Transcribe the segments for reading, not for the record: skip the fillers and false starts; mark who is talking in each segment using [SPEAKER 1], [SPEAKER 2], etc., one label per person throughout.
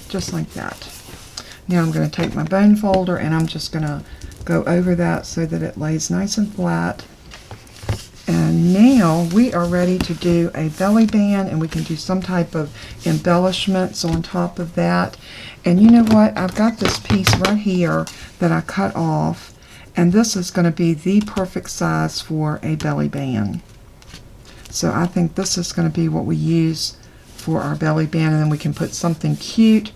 [SPEAKER 1] just like that. Now I'm going to take my bone folder and I'm just going to go over that so that it lays nice and flat. And now we are ready to do a belly band, and we can do some type of embellishments on top of that. And you know what? I've got this piece right here that I cut off, and this is going to be the perfect size for a belly band. So I think this is going to be what we use for our belly band, and then we can put something cute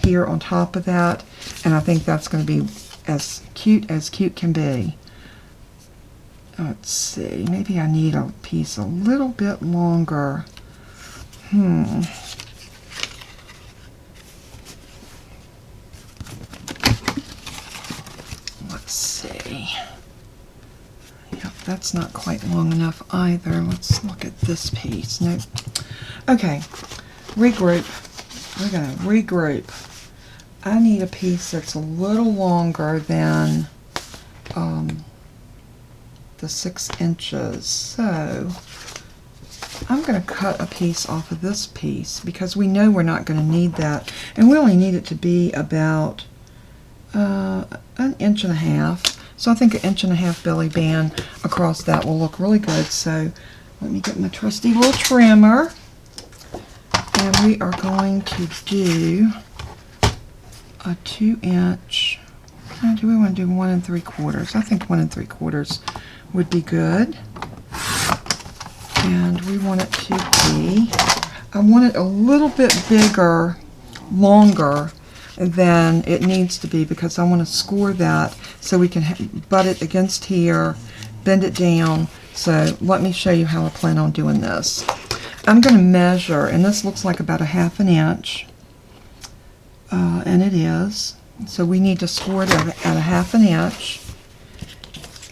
[SPEAKER 1] here on top of that, and I think that's going to be as cute can be. Let's see, maybe I need a piece a little bit longer. Let's see. Yep, that's not quite long enough either. Let's look at this piece. Nope. Okay, regroup. We're going to regroup. I need a piece that's a little longer than the 6 inches. So I'm going to cut a piece off of this piece because we know we're not going to need that. And we only need it to be about 1.5 inches. So I think 1.5 inches belly band across that will look really good. So let me get my trusty little trimmer. And we are going to do a 2-inch. Do we want to do 1 3/4? I think 1 3/4 would be good. And we want it to be, I want it a little bit bigger, longer than it needs to be, because I want to score that so we can butt it against here, bend it down. So let me show you how I plan on doing this. I'm going to measure, and this looks like about 1/2 inch, and it is. So we need to score it at 1/2 inch,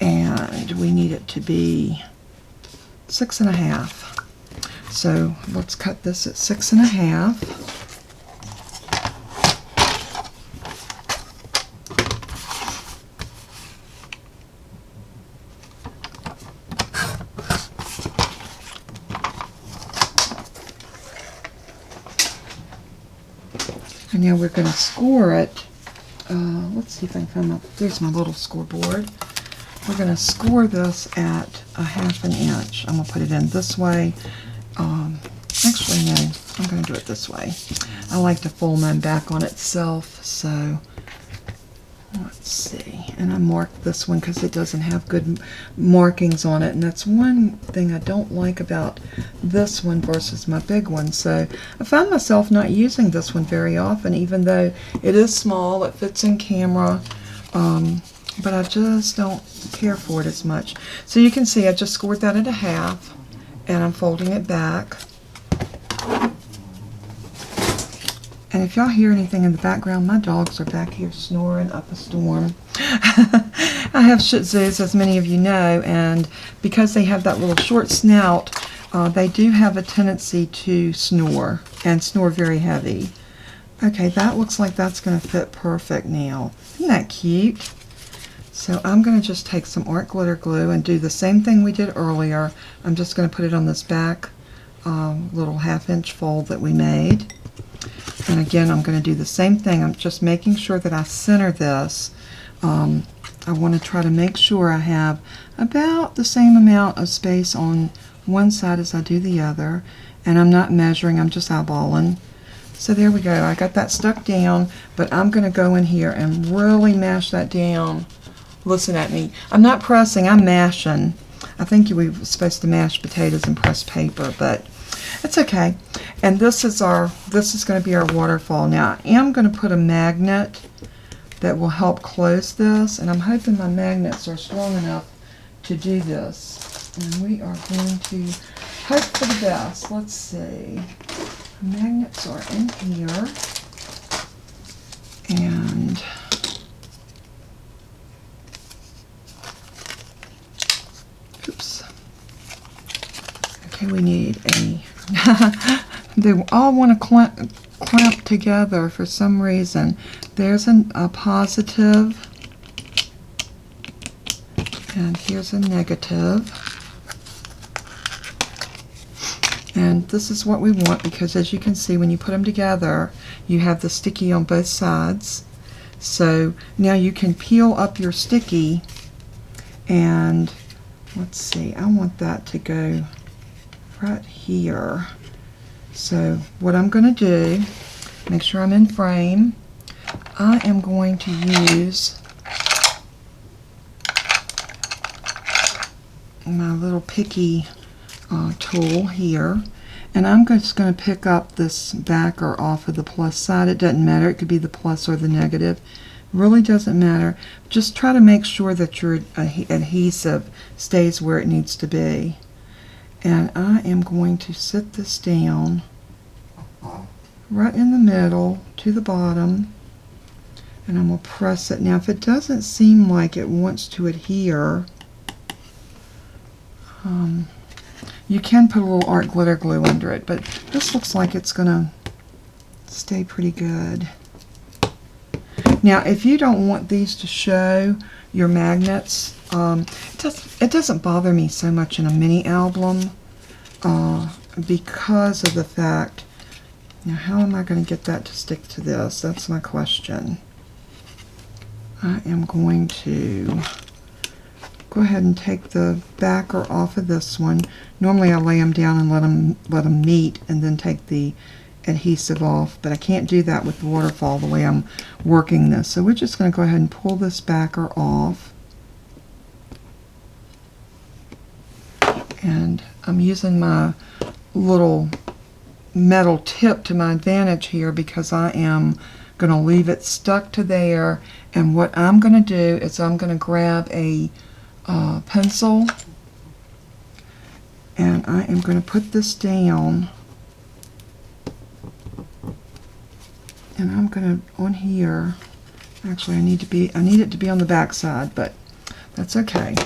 [SPEAKER 1] and we need it to be 6.5. So let's cut this at 6.5. And now we're going to score it. Let's see if I can find there's my little scoreboard. We're going to score this at 1/2 inch. I'm going to put it in this way. Actually, no, I'm going to do it this way. I like to fold mine back on itself, so let's see. And I marked this one because it doesn't have good markings on it, and that's one thing I don't like about this one versus my big one. So I find myself not using this one very often, even though it is small, it fits in camera, but I just don't care for it as much. So you can see I just scored that at 1/2, and I'm folding it back. And if y'all hear anything in the background, my dogs are back here snoring up a storm. I have Shih Tzus, as many of you know, and because they have that little short snout, they do have a tendency to snore, and snore very heavy. Okay, that looks like that's going to fit perfect now. Isn't that cute? So I'm going to just take some art glitter glue and do the same thing we did earlier. I'm just going to put it on this back little 1/2 inch fold that we made. And again, I'm going to do the same thing. I'm just making sure that I center this. I want to try to make sure I have about the same amount of space on one side as I do the other. And I'm not measuring, I'm just eyeballing. So there we go. I got that stuck down, but I'm going to go in here and really mash that down. Listen at me. I'm not pressing, I'm mashing. I think we were supposed to mash potatoes and press paper, but it's okay. And this is going to be our waterfall. Now I am going to put a magnet that will help close this, and I'm hoping my magnets are strong enough to do this. And we are going to hope for the best. Let's see. Magnets are in here, and oops. Okay, we need a they all want to clamp together for some reason. There's a positive, and here's a negative. And this is what we want because, as you can see, when you put them together, you have the sticky on both sides. So now you can peel up your sticky, and let's see, I want that to go right here. So what I'm going to do, make sure I'm in frame, I am going to use my little picky tool here, and I'm just going to pick up this backer off of the plus side. It doesn't matter, it could be the plus or the negative, really doesn't matter. Just try to make sure that your adhesive stays where it needs to be. And I am going to sit this down right in the middle to the bottom, and I'm going to press it. Now if it doesn't seem like it wants to adhere, you can put a little art glitter glue under it, but this looks like it's going to stay pretty good. Now, if you don't want these to show your magnets, it doesn't bother me so much in a mini album because of the fact, now how am I going to get that to stick to this? That's my question. I am going to go ahead and take the backer off of this one. Normally I lay them down and let them meet and then take the adhesive off, but I can't do that with the waterfall the way I'm working this. So we're just going to go ahead and pull this backer off. And I'm using my little metal tip to my advantage here because I am going to leave it stuck to there. And what I'm going to do is I'm going to grab a pencil, and I am going to put this down, and I'm going to, on here, actually I need it to be on the back side, but that's okay.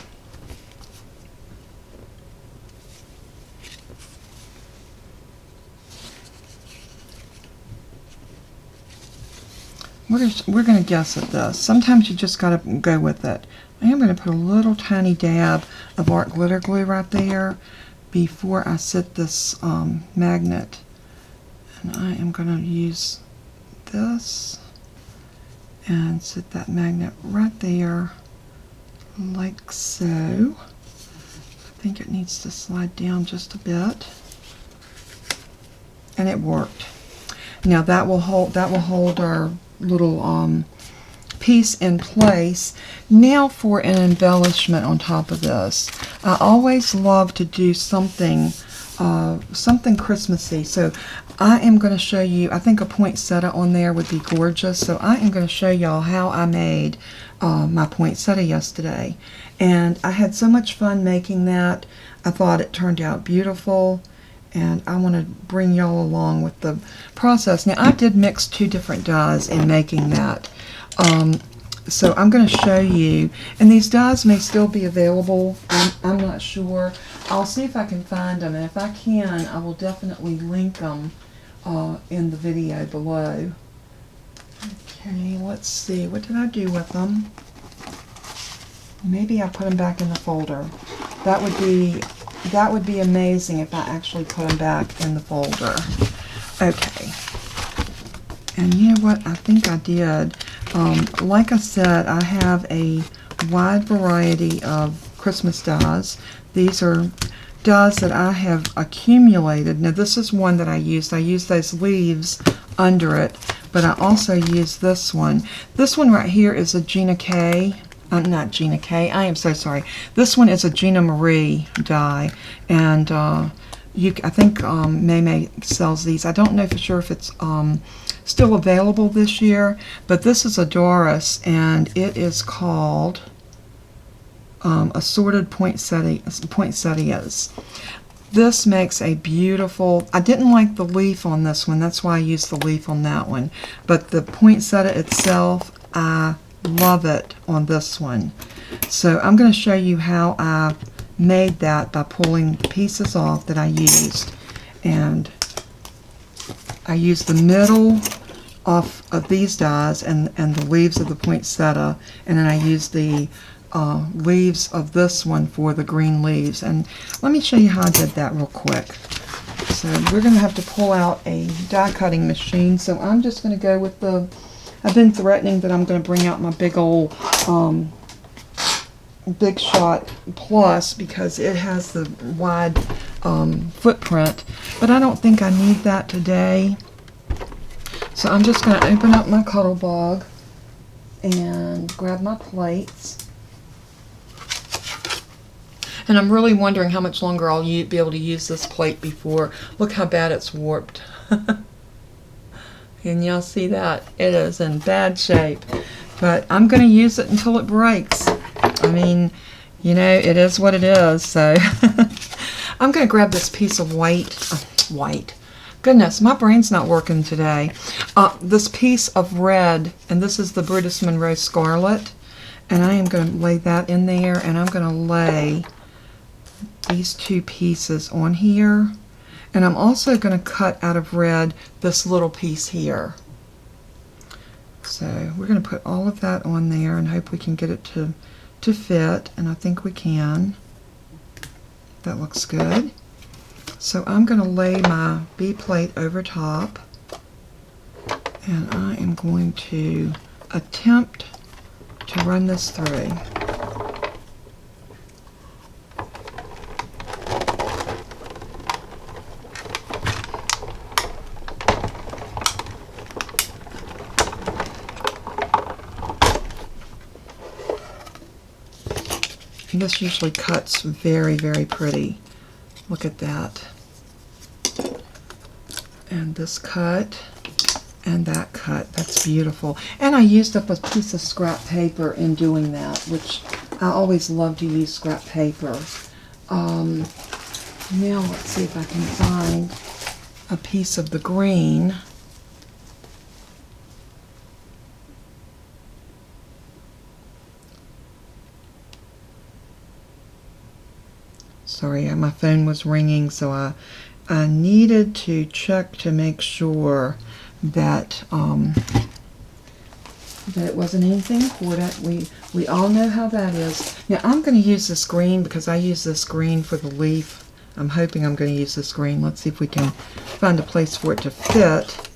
[SPEAKER 1] We're going to guess at this. Sometimes you just got to go with it. I am going to put a little tiny dab of art glitter glue right there before I set this magnet. And I am going to use this and set that magnet right there like so. I think it needs to slide down just a bit. And it worked. Now that will hold our little piece in place. Now for an embellishment on top of this. I always love to do something Christmassy. So I am going to show you, I think a poinsettia on there would be gorgeous. So I am going to show y'all how I made my poinsettia yesterday. And I had so much fun making that. I thought it turned out beautiful. And I want to bring y'all along with the process. Now, I did mix 2 different dyes in making that. So I'm going to show you. And these dyes may still be available. I'm not sure. I'll see if I can find them. And if I can, I will definitely link them in the video below. Okay, let's see. What did I do with them? Maybe I put them back in the folder. That would be amazing if I actually put them back in the folder. Okay. And you know what? I think I did. Like I said, I have a wide variety of Christmas dyes. These are dyes that I have accumulated. Now this is one that I used. I used those leaves under it, but I also used this one. This one right here is a Gina K. Not Gina K. I am so sorry. This one is a Gina Marie dye, and I think May sells these. I don't know for sure if it's still available this year, but this is a Doris, and it is called Assorted Poinsettias. This makes a beautiful, I didn't like the leaf on this one, that's why I used the leaf on that one, but the poinsettia itself, I love it on this one. So I'm going to show you how I made that by pulling pieces off that I used. And I used the middle off of these dyes and the leaves of the poinsettia, and then I used the leaves of this one for the green leaves. And let me show you how I did that real quick. So we're going to have to pull out a die cutting machine. So I'm just going to go with the, I've been threatening that I'm going to bring out my big old Big Shot Plus because it has the wide footprint. But I don't think I need that today. So I'm just going to open up my Cuddle Bug and grab my plates. And I'm really wondering how much longer I'll be able to use this plate before. Look how bad it's warped. And y'all see that? It is in bad shape. But I'm going to use it until it breaks. I mean, you know, it is what it is. So I'm going to grab this piece of white. Goodness, my brain's not working today. This piece of red, and this is the Brutus Monroe Scarlet. And I am going to lay that in there, and I'm going to lay these two pieces on here, and I'm also going to cut out of red this little piece here. So we're going to put all of that on there and hope we can get it to fit, and I think we can. That looks good. So I'm going to lay my B plate over top, and I am going to attempt to run this through. And this usually cuts very, very pretty. Look at that. And this cut and that cut. That's beautiful. And I used up a piece of scrap paper in doing that, which I always love to use scrap paper. Now let's see if I can find a piece of the green. Sorry, my phone was ringing, so I needed to check to make sure that that it wasn't anything important. We all know how that is. Now I'm going to use this green because I use this green for the leaf. I'm hoping I'm going to use this green. Let's see if we can find a place for it to fit.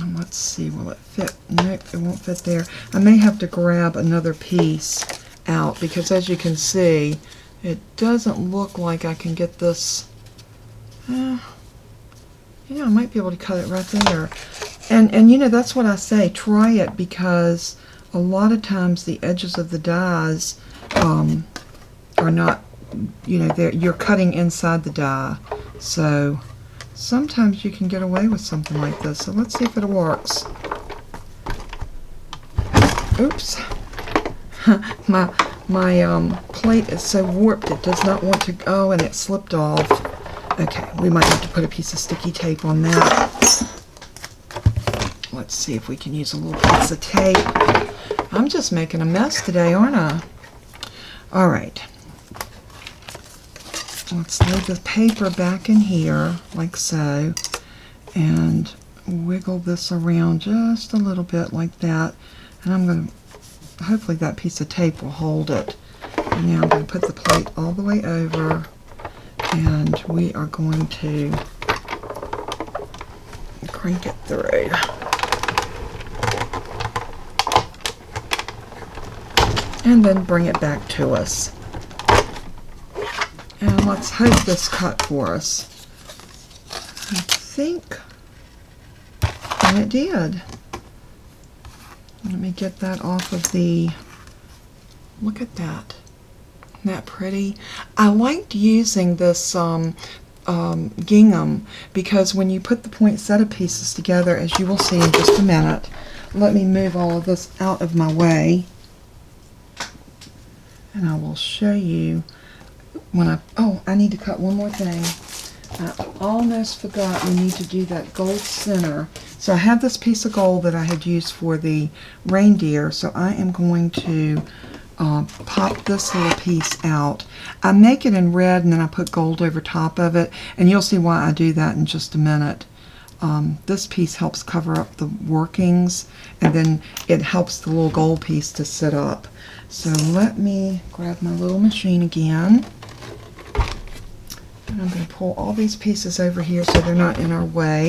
[SPEAKER 1] And let's see, will it fit? Nope, it won't fit there. I may have to grab another piece out because, as you can see, it doesn't look like I can get this. Yeah, I might be able to cut it right there. And you know, that's what I say. Try it, because a lot of times the edges of the dies are not, you know, you're cutting inside the die. So sometimes you can get away with something like this. So let's see if it works. Oops. My plate is so warped it does not want to go, and it slipped off. Okay, we might have to put a piece of sticky tape on that. Let's see if we can use a little piece of tape. I'm just making a mess today, aren't I? All right. Let's lay the paper back in here, like so, and wiggle this around just a little bit like that. And I'm going to, hopefully that piece of tape will hold it. And now I'm going to put the plate all the way over, and we are going to crank it through. And then bring it back to us. And let's hope this cut for us. I think, and it did. Let me get that off of the, look at that. Isn't that pretty? I liked using this gingham because when you put the poinsettia pieces together, as you will see in just a minute, let me move all of this out of my way. And I will show you when I need to cut one more thing. I almost forgot we need to do that gold center. So I have this piece of gold that I had used for the reindeer, so I am going to pop this little piece out. I make it in red and then I put gold over top of it, and you'll see why I do that in just a minute. This piece helps cover up the workings, and then it helps the little gold piece to sit up. So let me grab my little machine again. And I'm going to pull all these pieces over here so they're not in our way.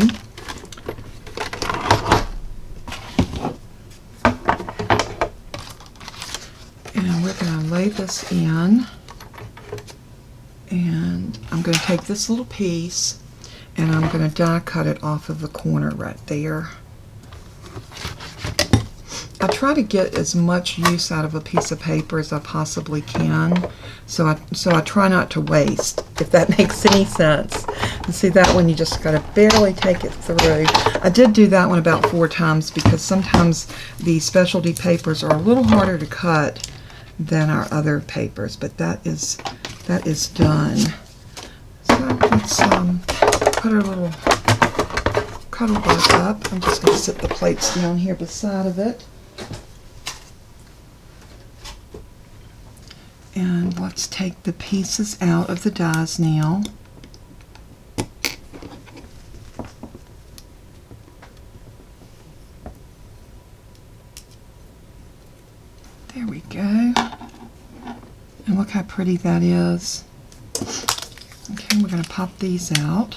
[SPEAKER 1] And we're going to lay this in. And I'm going to take this little piece and I'm going to die cut it off of the corner right there. I try to get as much use out of a piece of paper as I possibly can, so I try not to waste, if that makes any sense. And see, that one you just got to barely take it through. I did do that one about 4 times because sometimes the specialty papers are a little harder to cut than our other papers, but that is done. So let's put our little cuddle bug up. I'm just going to sit the plates down here beside of it. And let's take the pieces out of the dies now. There we go. And look how pretty that is. Okay, we're going to pop these out.